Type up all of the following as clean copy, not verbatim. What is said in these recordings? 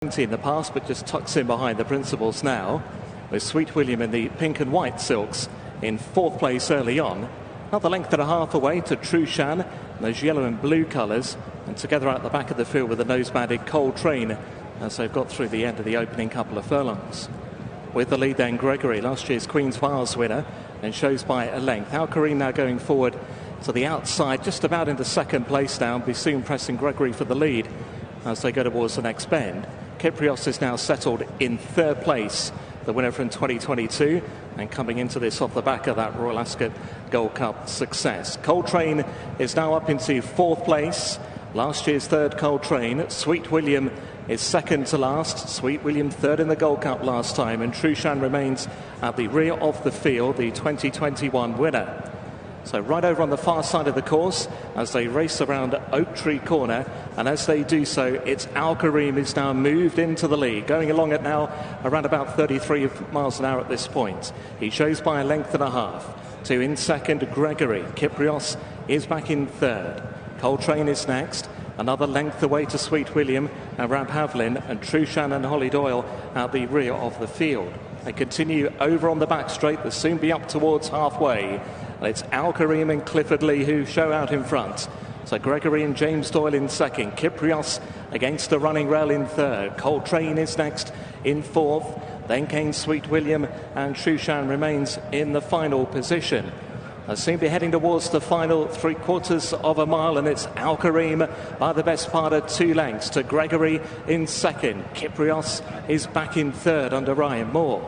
in the past, but just tucks in behind the principals now, with Sweet William in the pink and white silks in fourth place early on. Another length and a half away to Trushan, those yellow and blue colours, and together out the back of the field with the nose-banded Cold Train as they've got through the end of the opening couple of furlongs. With the lead then Gregory, last year's Queen's Vase winner, and shows by a length. Al Kareem now going forward to the outside, just about into second place now, and be soon pressing Gregory for the lead as they go towards the next bend. Kyprios is now settled in third place, the winner from 2022, and coming into this off the back of that Royal Ascot Gold Cup success. Cold Train is now up into fourth place. Last year's third Cold Train. Sweet William is second to last. Sweet William third in the Gold Cup last time, and Trushan remains at the rear of the field, the 2021 winner. So right over on the far side of the course as they race around Oak Tree Corner, and as they do so, it's Al Kareem is now moved into the lead, going along at now around about 33 miles an hour at this point. He shows by a length and a half to in second Gregory. Kyprios is back in third. Cold Train is next. Another length away to Sweet William and Rab Havlin, and Trushan and Holly Doyle at the rear of the field. They continue over on the back straight. They'll soon be up towards halfway. And it's Al Kareem and Clifford Lee who show out in front. So Gregory and James Doyle in second. Kyprios against the running rail in third. Cold Train is next in fourth. Then came Sweet William, and Trushan remains in the final position. They seem to be heading towards the final 3/4 of a mile, and it's Al Kareem by the best part of 2 lengths to Gregory in second. Kyprios is back in third under Ryan Moore.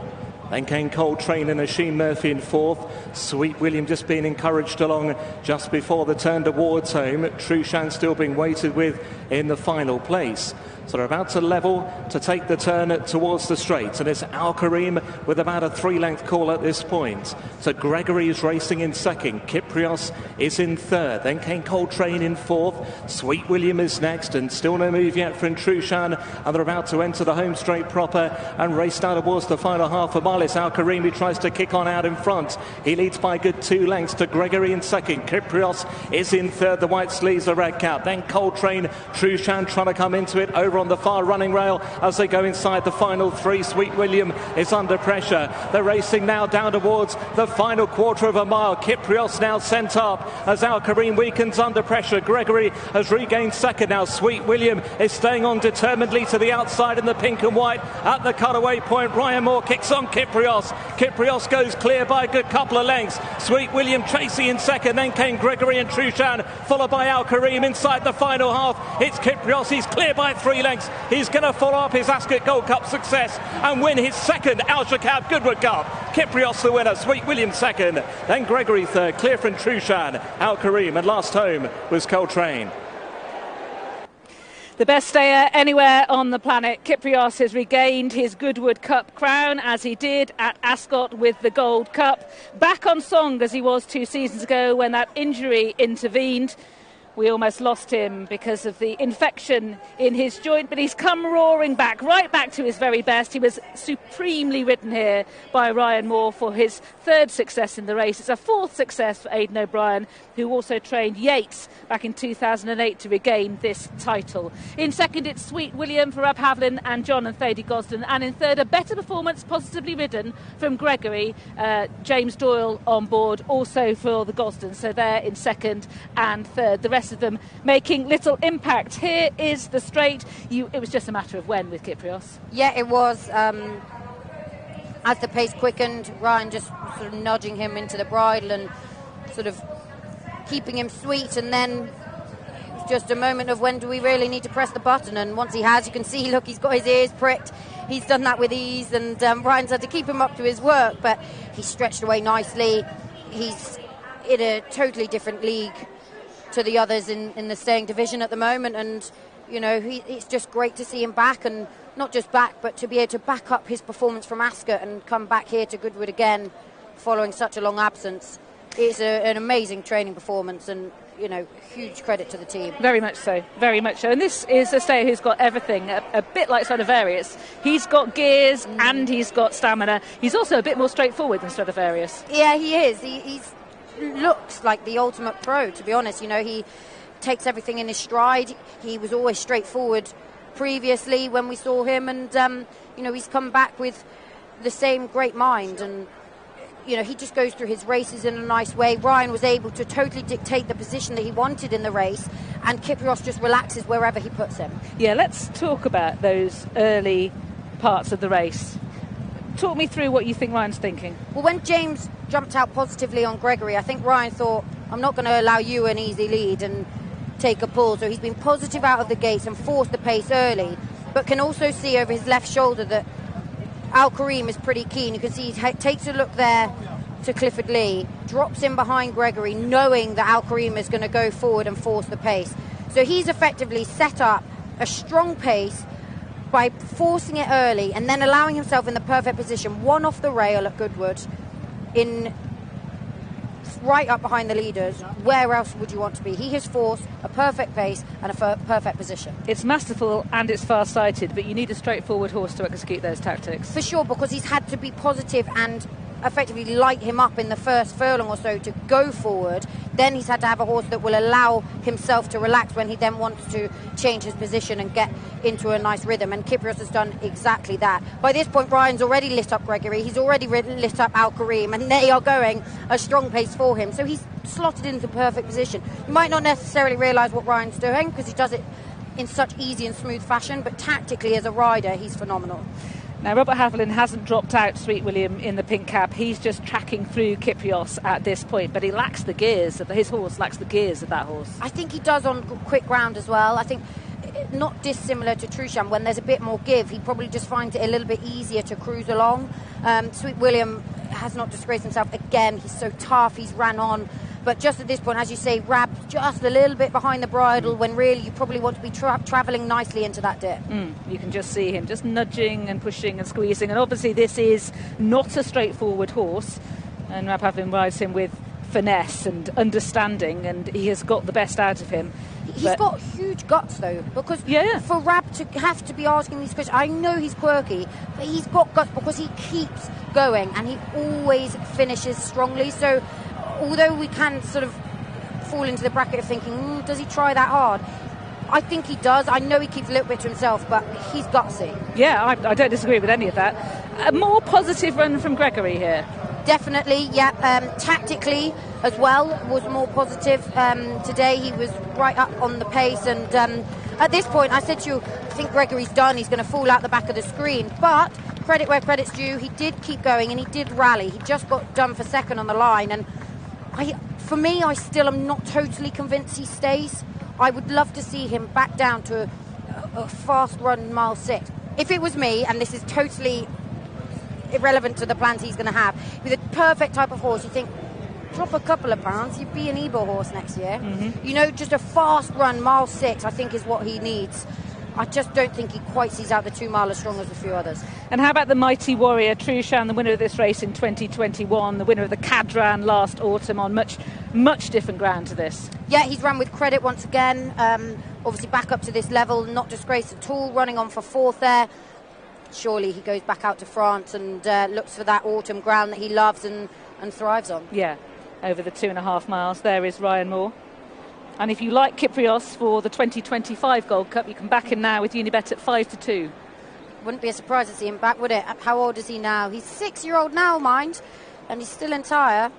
Then came Cold Train and Asheen Murphy in fourth. Sweet William just being encouraged along just before the turn towards home. Trushan still being waited with in the final place. So they're about to level to take the turn towards the straight. And it's Al Kareem with about a 3-length call at this point. So Gregory is racing in second. Kyprios is in third. Then came Cold Train in fourth. Sweet William is next, and still no move yet from Trushan. And they're about to enter the home straight proper and race down towards the final half a mile. It's Al Kareem who tries to kick on out in front. He leads by a good 2 lengths to Gregory in second. Kyprios is in third. The white sleeves, the red cap. Then Cold Train. Trushan trying to come into it over on the far running rail as they go inside the final 3. Sweet William is under pressure. They're racing now down towards the final 1/4 of a mile. Kyprios now sent up as Al Kareem weakens under pressure. Gregory has regained second now. Sweet William is staying on determinedly to the outside in the pink and white at the cutaway point. Ryan Moore kicks on Kyprios. Kyprios goes clear by a good couple of lengths. Sweet William chasing in second. Then came Gregory and Trushan, followed by Al Kareem inside the final half. It's Kyprios. He's clear by 3 lengths. He's going to follow up his Ascot Gold Cup success and win his second Shaqab Goodwood Cup. Kyprios the winner, Sweet William second, then Gregory third, clear from Trushan, Al Kareem, and last home was Cold Train. The best stayer anywhere on the planet, Kyprios has regained his Goodwood Cup crown as he did at Ascot with the Gold Cup. Back on song as he was 2 seasons ago when that injury intervened. We almost lost him because of the infection in his joint, but he's come roaring back, right back to his very best. He was supremely ridden here by Ryan Moore for his 3rd success in the race. It's a 4th success for Aidan O'Brien, who also trained Yates back in 2008 to regain this title. In second, it's Sweet William for Rab Havlin and John and Thady Gosden. And in third, a better performance, positively ridden, from Gregory. James Doyle on board, also for the Gosden. So they're in second and third. The rest of them making little impact. Here is the straight. It was just a matter of when with Kyprios. Yeah, it was. As the pace quickened, Ryan just sort of nudging him into the bridle and sort of keeping him sweet, and then it was just a moment of when do we really need to press the button. And once he has, you can see, look, he's got his ears pricked. He's done that with ease, and Ryan's had to keep him up to his work, but he stretched away nicely. He's in a totally different league to the others in the staying division at the moment, and you know, it's just great to see him back, and not just back, but to be able to back up his performance from Ascot and come back here to Goodwood again following such a long absence. It's an amazing training performance, and you know, huge credit to the team. Very much so, very much so. And this is a stayer who's got everything, a bit like Stradivarius. He's got gears and he's got stamina. He's also a bit more straightforward than Stradivarius. Yeah, he is. He's looks like the ultimate pro, to be honest. You know, he takes everything in his stride. He was always straightforward previously when we saw him, and you know, he's come back with the same great mind, and you know, he just goes through his races in a nice way. Ryan was able to totally dictate the position that he wanted in the race, and Kyprios just relaxes wherever he puts him. Yeah, let's talk about those early parts of the race. Talk me through what you think Ryan's thinking. Well, when James jumped out positively on Gregory, I think Ryan thought, I'm not going to allow you an easy lead and take a pull. So he's been positive out of the gates and forced the pace early, but can also see over his left shoulder that Al Kareem is pretty keen. You can see he takes a look there to Clifford Lee, drops in behind Gregory, knowing that Al Kareem is going to go forward and force the pace. So he's effectively set up a strong pace by forcing it early and then allowing himself in the perfect position, one off the rail at Goodwood, in right up behind the leaders. Where else would you want to be? He has forced a perfect pace and a perfect position. It's masterful and it's far-sighted, but you need a straightforward horse to execute those tactics. For sure, because he's had to be positive and effectively light him up in the first furlong or so to go forward. Then he's had to have a horse that will allow himself to relax when he then wants to change his position and get into a nice rhythm, and Kyprios has done exactly that. By this point, Ryan's already lit up Gregory, he's already lit up Al Kareem, and they are going a strong pace for him, so he's slotted into perfect position. You might not necessarily realise what Ryan's doing because he does it in such easy and smooth fashion, but tactically as a rider he's phenomenal. Now, Robert Haviland hasn't dropped out Sweet William in the pink cap. He's just tracking through Kyprios at this point, but he lacks the gears. His horse lacks the gears of that horse. I think he does on quick ground as well. I think not dissimilar to Trusham, when there's a bit more give, he probably just finds it a little bit easier to cruise along. Sweet William has not disgraced himself again. He's so tough, he's ran on. But just at this point, as you say, Rab just a little bit behind the bridle when really you probably want to be travelling nicely into that dip. You can just see him just nudging and pushing and squeezing. And obviously this is not a straightforward horse. And Rab Havlin rides him with finesse and understanding, and he has got the best out of him. He's got huge guts, though, because for Rab to have to be asking these questions, I know he's quirky, but he's got guts because he keeps going and he always finishes strongly. So although we can sort of fall into the bracket of thinking, does he try that hard? I think he does. I know he keeps a little bit to himself, but he's gutsy. Yeah, I don't disagree with any of that. A more positive run from Gregory here. Definitely, yeah. Tactically as well was more positive today. He was right up on the pace, and at this point I said to you, I think Gregory's done. He's going to fall out the back of the screen, but credit where credit's due, he did keep going and he did rally. He just got done for second on the line, and for me, I still am not totally convinced he stays. I would love to see him back down to a fast run mile 6. If it was me, and this is totally irrelevant to the plans he's going to have, with a perfect type of horse, you think, drop a couple of pounds, you'd be an Ebor horse next year. You know, just a fast run mile 6, I think, is what he needs. I just don't think he quite sees out the 2 mile as strong as a few others. And how about the mighty warrior Trusham, the winner of this race in 2021, the winner of the Cadran last autumn on much different ground to this? Yeah, he's run with credit once again. Obviously back up to this level, not disgraced at all, running on for 4th there. Surely he goes back out to France and looks for that autumn ground that he loves and thrives on. Yeah, over the 2.5 miles. There is Ryan Moore. And if you like Kyprios for the 2025 Gold Cup, you can back him now with Unibet at 5-2. Wouldn't be a surprise to see him back, would it? How old is he now? He's 6-year-old now, mind, and he's still entire.